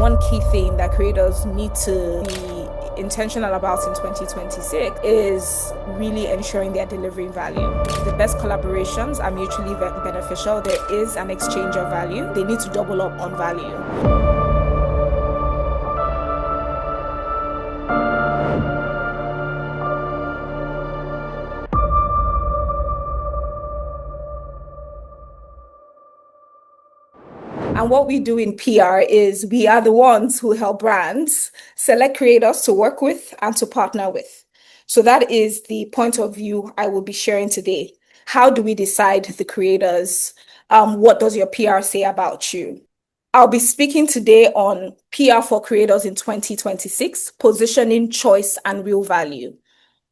one key thing that creators need to be intentional about in 2026 is really ensuring they're delivering value. The best collaborations are mutually beneficial. There is an exchange of value. They need to double up on value. And what we do in PR is we are the ones who help brands select creators to work with and to partner with. So that is the point of view I will be sharing today. How do we decide the creators? What does your PR say about you? I'll be speaking today on PR for creators in 2026, positioning, choice, and real value.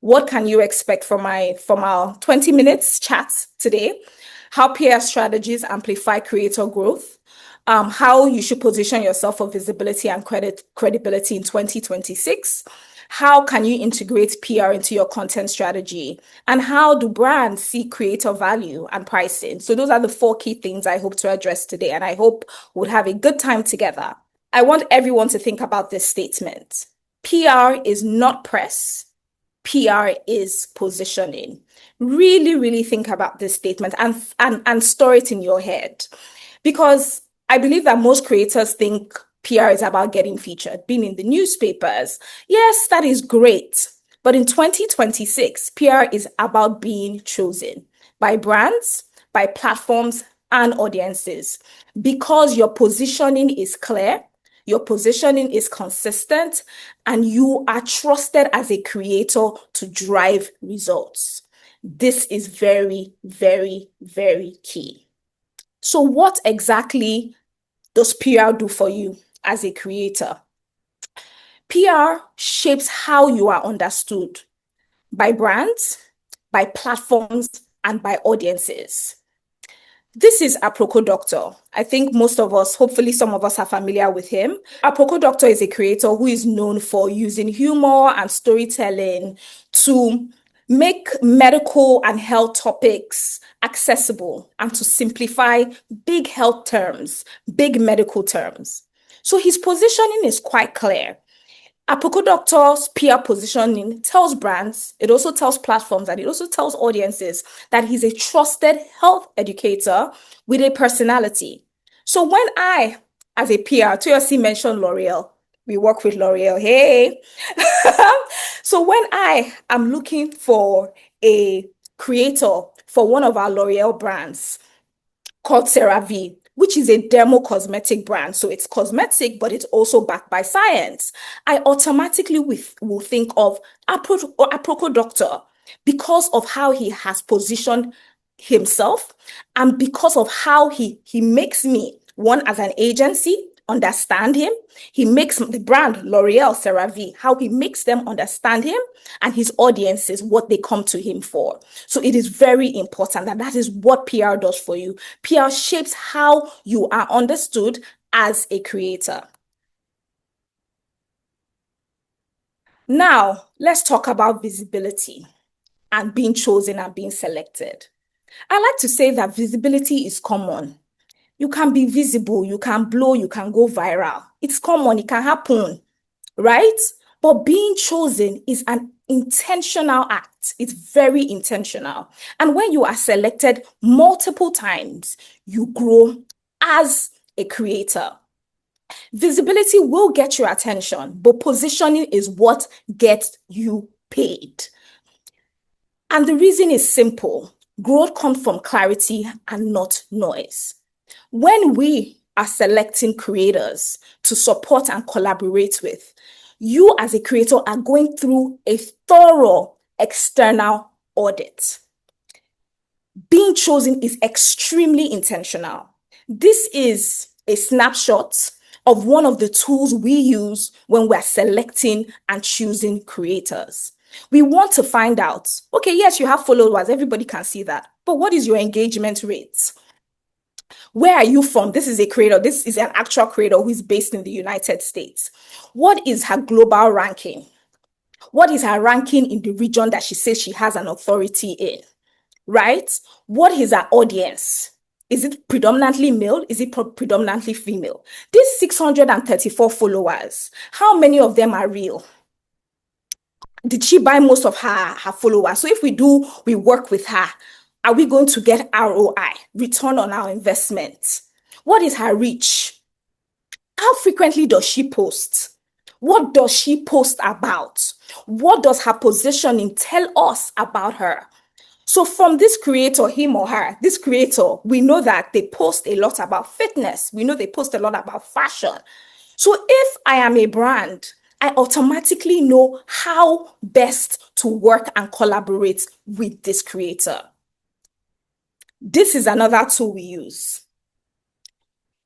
What can you expect from our 20 minutes chat today? How PR strategies amplify creator growth, how you should position yourself for visibility and credibility in 2026, how can you integrate PR into your content strategy, and how do brands see creator value and pricing? So those are the 4 key things I hope to address today, and I hope we'll have a good time together. I want everyone to think about this statement. PR is not press. PR is positioning. Really, really think about this statement and store it in your head, because I believe that most creators think PR is about getting featured, being in the newspapers. Yes, that is great. But in 2026, PR is about being chosen by brands, by platforms, and audiences, because your positioning is clear, your positioning is consistent, and you are trusted as a creator to drive results. This is very, very, very key. So what exactly does PR do for you as a creator? PR shapes how you are understood by brands, by platforms, and by audiences. This is Aproko Doctor. I think most of us, hopefully some of us, are familiar with him. Aproko Doctor is a creator who is known for using humor and storytelling to make medical and health topics accessible and to simplify big health terms, big medical terms. So his positioning is quite clear. Aproko Doctor's PR positioning tells brands, it also tells platforms, and it also tells audiences that he's a trusted health educator with a personality. So when I, as a PR, TLC mentioned L'Oreal, we work with L'Oreal, hey. So when I am looking for a creator for one of our L'Oreal brands called CeraVe, which is a dermo-cosmetic brand. So it's cosmetic, but it's also backed by science. I automatically will think of Aproko Doctor because of how he has positioned himself and because of how he makes me, one, as an agency, understand him. He makes the brand L'Oreal, CeraVe, how he makes them understand him and his audiences, what they come to him for. So it is very important that is what PR does for you. PR shapes how you are understood as a creator. Now, let's talk about visibility and being chosen and being selected. I like to say that visibility is common. You can be visible, you can blow, you can go viral. It's common, it can happen, right? But being chosen is an intentional act. It's very intentional. And when you are selected multiple times, you grow as a creator. Visibility will get your attention, but positioning is what gets you paid. And the reason is simple. Growth comes from clarity and not noise. When we are selecting creators to support and collaborate with, you as a creator are going through a thorough external audit. Being chosen is extremely intentional. This is a snapshot of one of the tools we use when we're selecting and choosing creators. We want to find out, okay, yes, you have followers, everybody can see that, but what is your engagement rate? Where are you from? This is a creator. This is an actual creator who is based in the United States. What is her global ranking? What is her ranking in the region that she says she has an authority in? Right? What is her audience? Is it predominantly male? Is it predominantly female? These 634 followers, how many of them are real? Did she buy most of her followers? So if we work with her, are we going to get ROI, return on our investment? What is her reach? How frequently does she post? What does she post about? What does her positioning tell us about her? So from this creator, him or her, this creator, we know that they post a lot about fitness. We know they post a lot about fashion. So if I am a brand, I automatically know how best to work and collaborate with this creator. This is another tool we use.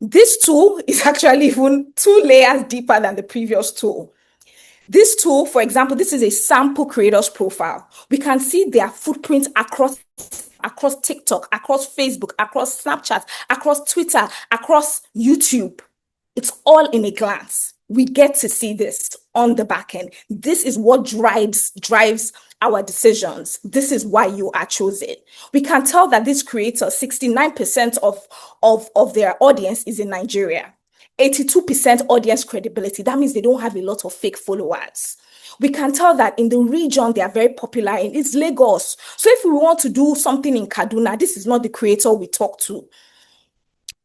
This tool is actually even 2 layers deeper than the previous tool. This tool, for example, this is a sample creator's profile. We can see their footprint across TikTok, across Facebook, across Snapchat, across Twitter, across YouTube. It's all in a glance. We get to see this on the back end. This is what drives our decisions. This is why you are chosen. We can tell that this creator, 69% of their audience is in Nigeria. 82% audience credibility. That means they don't have a lot of fake followers. We can tell that in the region they are very popular in. It's Lagos. So if we want to do something in Kaduna, this is not the creator we talk to.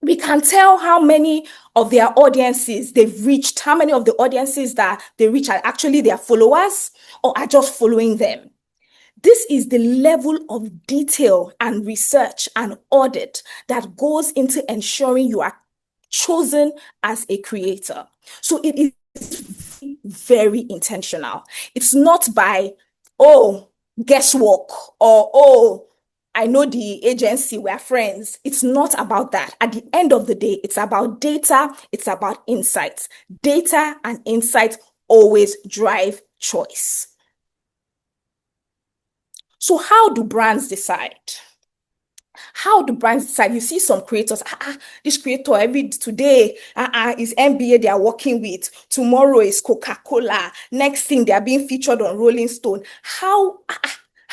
We can tell how many of their audiences they've reached, how many of the audiences that they reach are actually their followers or are just following them. This is the level of detail and research and audit that goes into ensuring you are chosen as a creator. So it is very intentional. It's not by, oh, guesswork or, oh, I know the agency, we're friends. It's not about that. At the end of the day, it's about data. It's about insights. Data and insights always drive choice. So how do brands decide? How do brands decide? You see some creators, this creator today is NBA they are working with. Tomorrow is Coca-Cola. Next thing they are being featured on Rolling Stone. How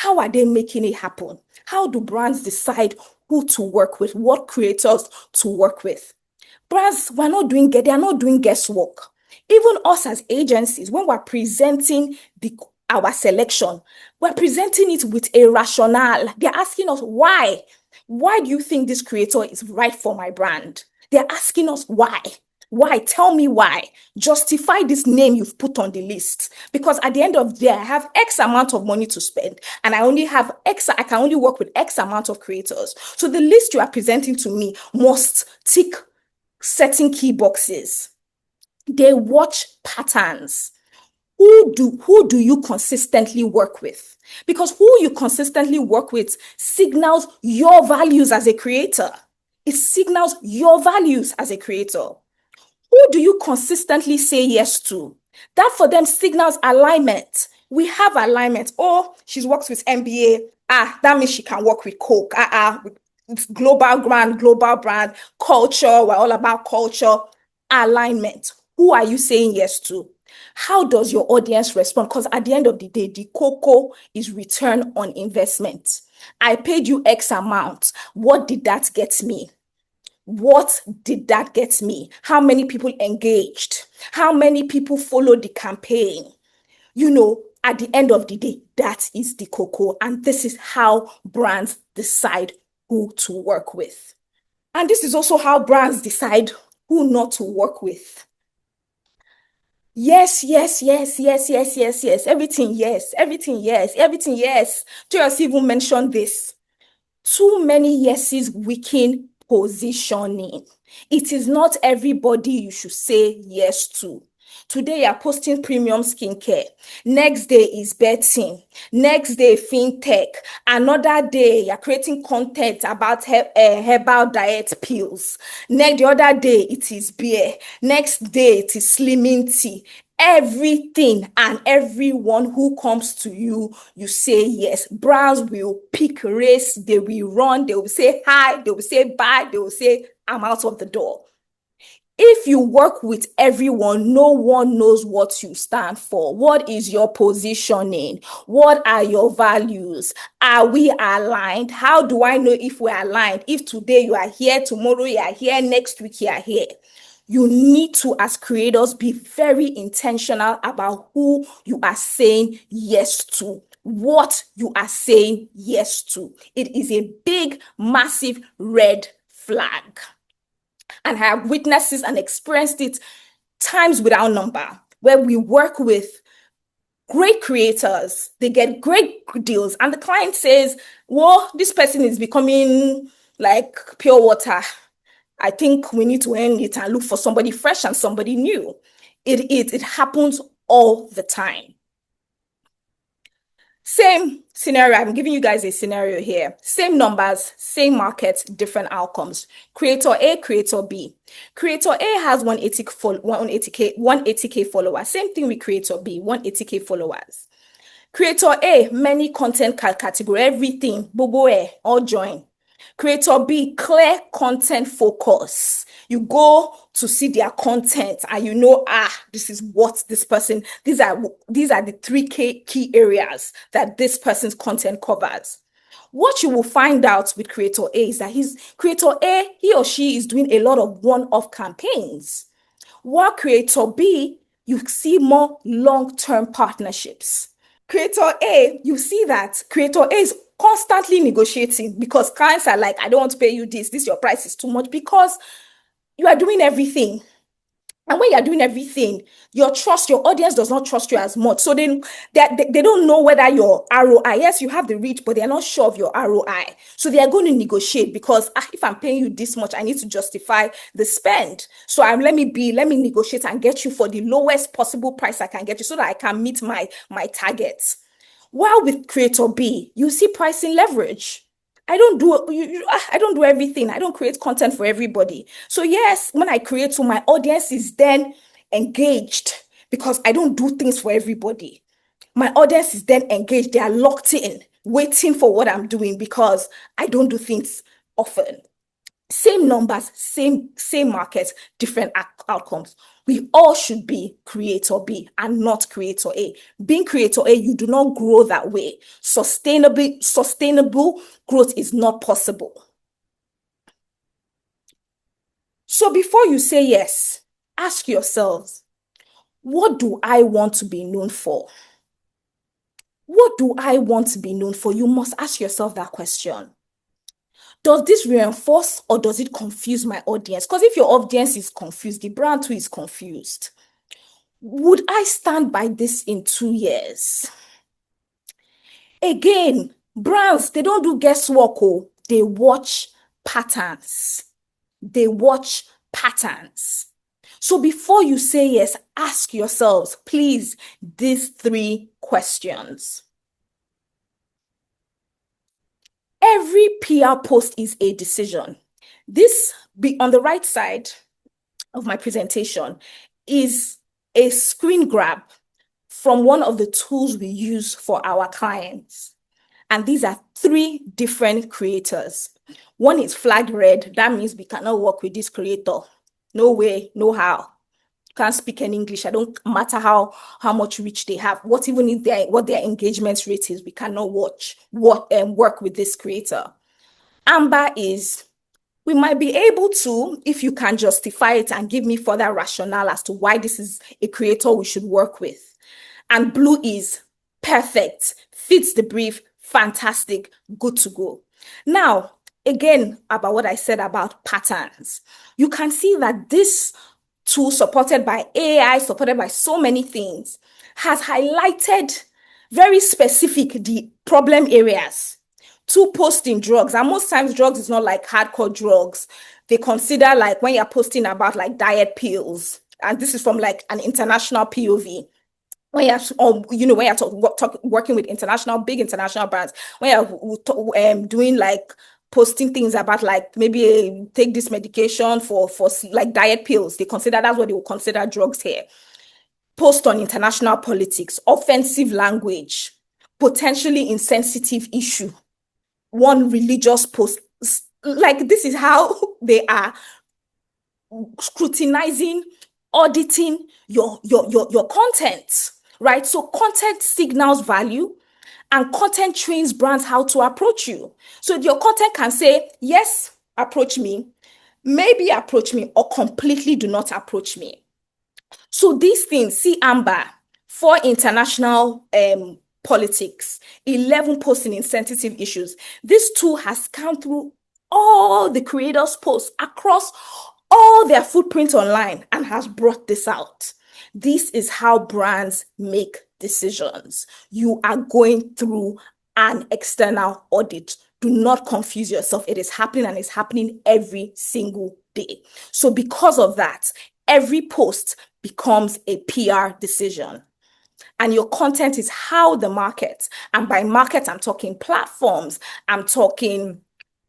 are they making it happen? How do brands decide who to work with, what creators to work with? Brands, they are not doing guesswork. Even us as agencies, when we're presenting our selection, we're presenting it with a rationale. They're asking us why. Why do you think this creator is right for my brand? They're asking us why. Why? Tell me why. Justify this name you've put on the list. Because at the end of the day, I have X amount of money to spend and I can only work with X amount of creators. So the list you are presenting to me must tick certain key boxes. They watch patterns. Who do you consistently work with? Because who you consistently work with signals your values as a creator. It signals your values as a creator. Who do you consistently say yes to? That for them signals alignment. We have alignment. Oh, she works with NBA. That means she can work with Coke. Global brand, culture. We're all about culture. Alignment. Who are you saying yes to? How does your audience respond? Because at the end of the day, the cocoa is return on investment. I paid you X amount. What did that get me? What did that get me? How many people engaged? How many people followed the campaign? At the end of the day, that is the cocoa. And this is how brands decide who to work with. And this is also how brands decide who not to work with. Yes. Everything, yes. Just even mention this. Too many yeses weaken positioning. It is not everybody you should say yes to. Today, you're posting premium skincare. Next day is betting. Next day, fintech. Another day, you're creating content about herbal diet pills. The other day, it is beer. Next day, it is slimming tea. Everything and everyone who comes to you, you say yes. Brands will pick race. They will run. They will say hi. They will say bye. They will say, I'm out of the door. If you work with everyone, no one knows what you stand for. What is your positioning? What are your values? Are we aligned? How do I know if we're aligned? If today you are here, tomorrow you are here, next week you are here. You need to, as creators, be very intentional about who you are saying yes to, what you are saying yes to. It is a big, massive red flag. And I have witnessed this and experienced it times without number, where we work with great creators, they get great deals, and the client says, well, this person is becoming like pure water. I think we need to end it and look for somebody fresh and somebody new. It happens all the time. Same scenario. I'm giving you guys a scenario here. Same numbers, same market, different outcomes. Creator A, creator B. Creator A has 180K followers. Same thing with creator B, 180K followers. Creator A, many content category, everything, bobo, all join. Creator B, clear content focus. You go to see their content and you know, this is what this person, these are the three key areas that this person's content covers. What you will find out with Creator A is that he or she is doing a lot of one-off campaigns. While Creator B, you see more long-term partnerships. Creator A, you see that Creator A is constantly negotiating because clients are like, I don't want to pay you this your price is too much, because you are doing everything. And when you're doing everything, your audience does not trust you as much. So they don't know whether your ROI, yes, you have the reach, but they're not sure of your ROI. So they are going to negotiate because if I'm paying you this much, I need to justify the spend. So let me negotiate and get you for the lowest possible price I can get you so that I can meet my targets. While with Creator B, you see pricing leverage. I don't do everything. I don't create content for everybody. So yes, when I create, so my audience is then engaged because I don't do things for everybody. My audience is then engaged. They are locked in, waiting for what I'm doing because I don't do things often. Same numbers, same markets, different outcomes. We all should be creator B and not creator A. Being creator A, you do not grow that way. Sustainable growth is not possible. So before you say yes, ask yourselves, what do I want to be known for? What do I want to be known for? You must ask yourself that question. Does this reinforce or does it confuse my audience? Because if your audience is confused, the brand too is confused. Would I stand by this in 2 years? Again, brands, they don't do guesswork. They watch patterns. They watch patterns. So before you say yes, ask yourselves, please, these 3 questions. Every PR post is a decision. This on the right side of my presentation is a screen grab from one of the tools we use for our clients. And these are 3 different creators. One is flagged red. That means we cannot work with this creator. No way, no how. Can't speak any English. I don't matter how much reach they have. What their engagement rate is, we cannot work with this creator. Amber is, we might be able to, if you can justify it and give me further rationale as to why this is a creator we should work with. And blue is perfect, fits the brief, fantastic, good to go. Now, again, about what I said about patterns, you can see that this tool, supported by AI, supported by so many things, has highlighted very specific the problem areas. To posting drugs, and most times drugs is not like hardcore drugs. They consider like when you're posting about like diet pills, and this is from like an international POV. When you're working with big international brands, when you're doing like posting things about like maybe take this medication for like diet pills, that's what they will consider drugs here. Post on international politics, offensive language, potentially insensitive issue, one religious post. Like this is how they are scrutinizing, auditing your content, right? So content signals value and content trains brands how to approach you. So your content can say, yes, approach me, maybe approach me, or completely do not approach me. So these things, see Amber, for international politics, 11 posting in sensitive issues. This tool has scanned through all the creators' posts across all their footprint online and has brought this out. This is how brands make decisions. You are going through an external audit. Do not confuse yourself. It is happening and it's happening every single day. So because of that, every post becomes a PR decision. And your content is how the market, and by market, I'm talking platforms, I'm talking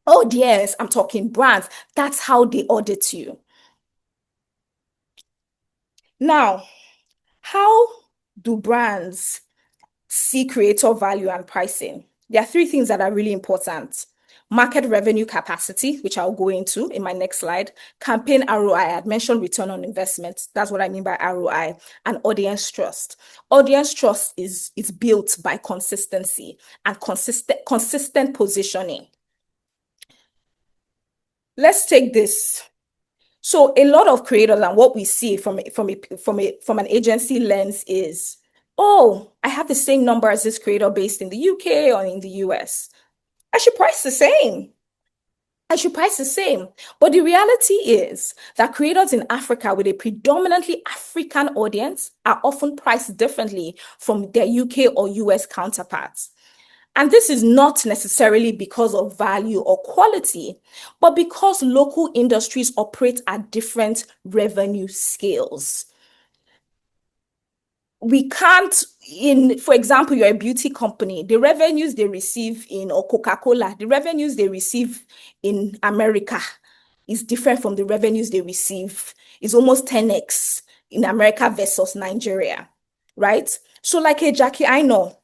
audience, I'm talking brands. That's how they audit you. Now, how do brands see creator value and pricing? There are three things that are really important. Market revenue capacity, which I'll go into in my next slide. Campaign ROI, I had mentioned return on investment. That's what I mean by ROI. And audience trust. Audience trust is built by consistency and consistent positioning. Let's take this. So a lot of creators, and what we see from an agency lens is, oh, I have the same number as this creator based in the UK or in the US. I should price the same. I should price the same. But the reality is that creators in Africa with a predominantly African audience are often priced differently from their UK or US counterparts. And this is not necessarily because of value or quality, but because local industries operate at different revenue scales. We can't, for example, you're a beauty company, the revenues they receive or Coca-Cola, the revenues they receive in America is different from the revenues they receive. It's almost 10x in America versus Nigeria, right? So like a Jackie I know,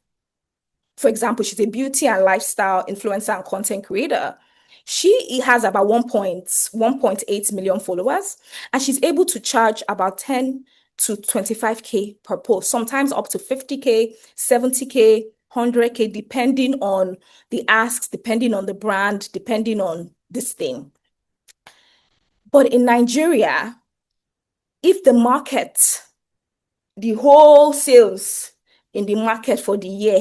for example, she's a beauty and lifestyle influencer and content creator. She has about 1.8 million followers, and she's able to charge about 10 to 25K per post, sometimes up to 50K, 70K, 100K, depending on the asks, depending on the brand, depending on this thing. But in Nigeria, if the whole sales in the market for the year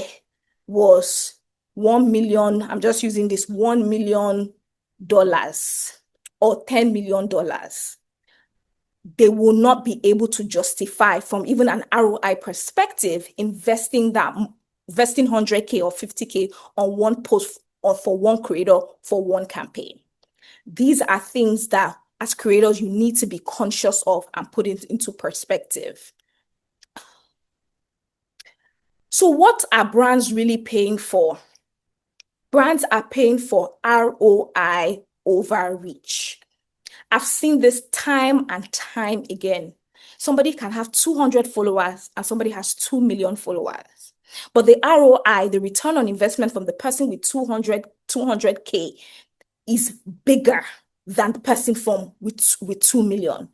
was 1 million, I'm just using this $1 million or $10 million, they will not be able to justify from even an ROI perspective investing 100K or 50K on one post or for one creator for one campaign. These are things that as creators you need to be conscious of and put it into perspective. So what are brands really paying for? Brands are paying for ROI over reach. I've seen this time and time again. Somebody can have 200 followers and somebody has 2 million followers. But the ROI, the return on investment from the person with 200K is bigger than the person with 2 million.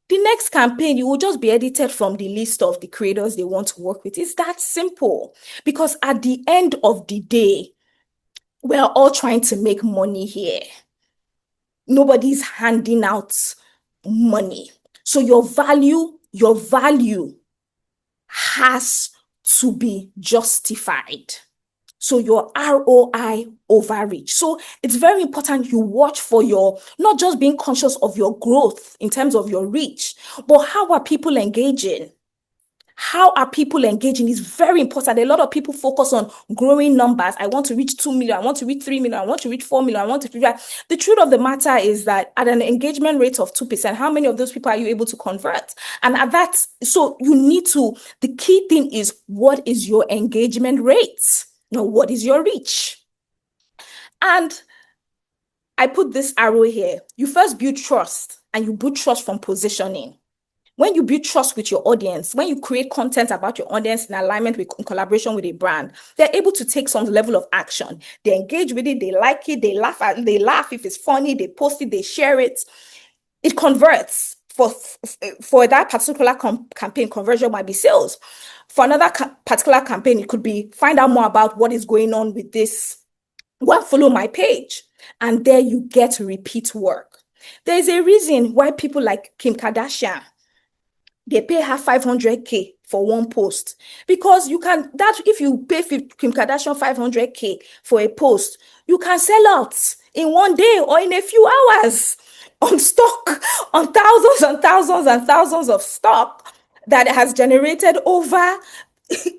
The next campaign, you will just be edited from the list of the creators they want to work with. It's that simple. Because at the end of the day, we're all trying to make money here. Nobody's handing out money. So your value has to be justified. So your ROI over reach. So it's very important you watch for not just being conscious of your growth in terms of your reach, but how are people engaging? How are people engaging is very important. A lot of people focus on growing numbers. I want to reach 2 million. I want to reach 3 million. I want to reach 4 million. I want to reach. The truth of the matter is that at an engagement rate of 2%, how many of those people are you able to convert? And at that, so you need to, the key thing is, what is your engagement rate? Now, what is your reach? And I put this arrow here. You first build trust, and you build trust from positioning. When you build trust with your audience, when you create content about your audience in alignment with, in collaboration with a brand, they're able to take some level of action. They engage with it, they like it, they laugh if it's funny, they post it, they share it. it converts. For that particular campaign, conversion might be sales. For another particular campaign, it could be find out more about what is going on with this. Go and follow my page. And there you get repeat work. There's a reason why people like Kim Kardashian, they pay her 500K for one post, because you can, that if you pay Kim Kardashian 500K for a post, you can sell out in one day or in a few hours on stock, on thousands and thousands and thousands of stock that has generated over,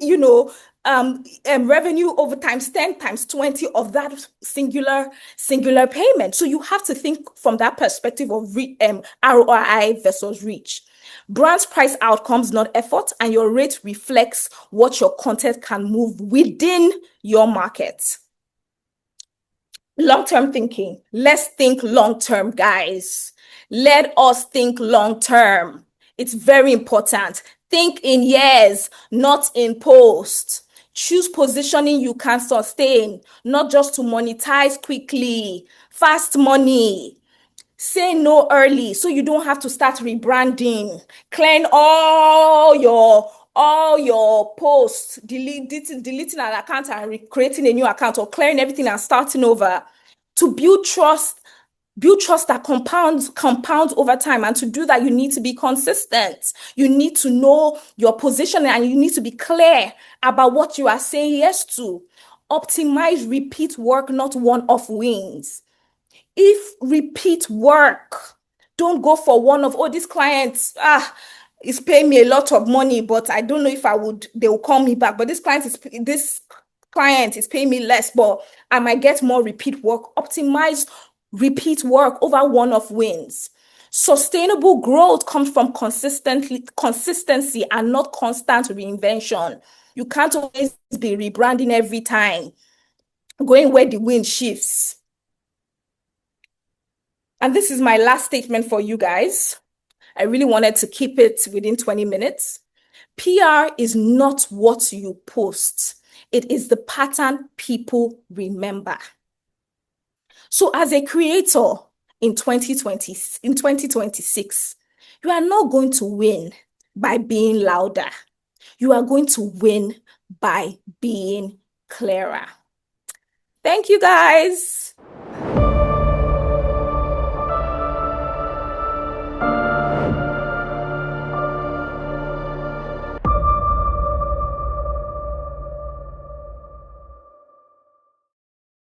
you know, revenue over times 10 times 20 of that singular payment. So you have to think from that perspective of ROI versus reach. Brands price outcomes, not effort, and your rate reflects what your content can move within your market. Long-term thinking. Let's think long-term, guys. Let us think long-term. It's very important. Think in years, not in post. Choose positioning you can sustain, not just to monetize quickly. Fast money. Say no early so you don't have to start rebranding. Clean all your posts, deleting an account and creating a new account, or clearing everything and starting over. To build trust that compounds over time. And to do that, you need to be consistent. You need to know your position and you need to be clear about what you are saying yes to. Optimize repeat work, not one-off wins. If repeat work, don't go for one of, oh, this client is paying me a lot of money, but I don't know if they will call me back. But this client is paying me less, but I might get more repeat work. Optimize repeat work over one-off wins. Sustainable growth comes from consistency and not constant reinvention. You can't always be rebranding every time, going where the wind shifts. And this is my last statement for you guys. I really wanted to keep it within 20 minutes. PR is not what you post. It is the pattern people remember. So as a creator in 2026, you are not going to win by being louder. You are going to win by being clearer. Thank you, guys.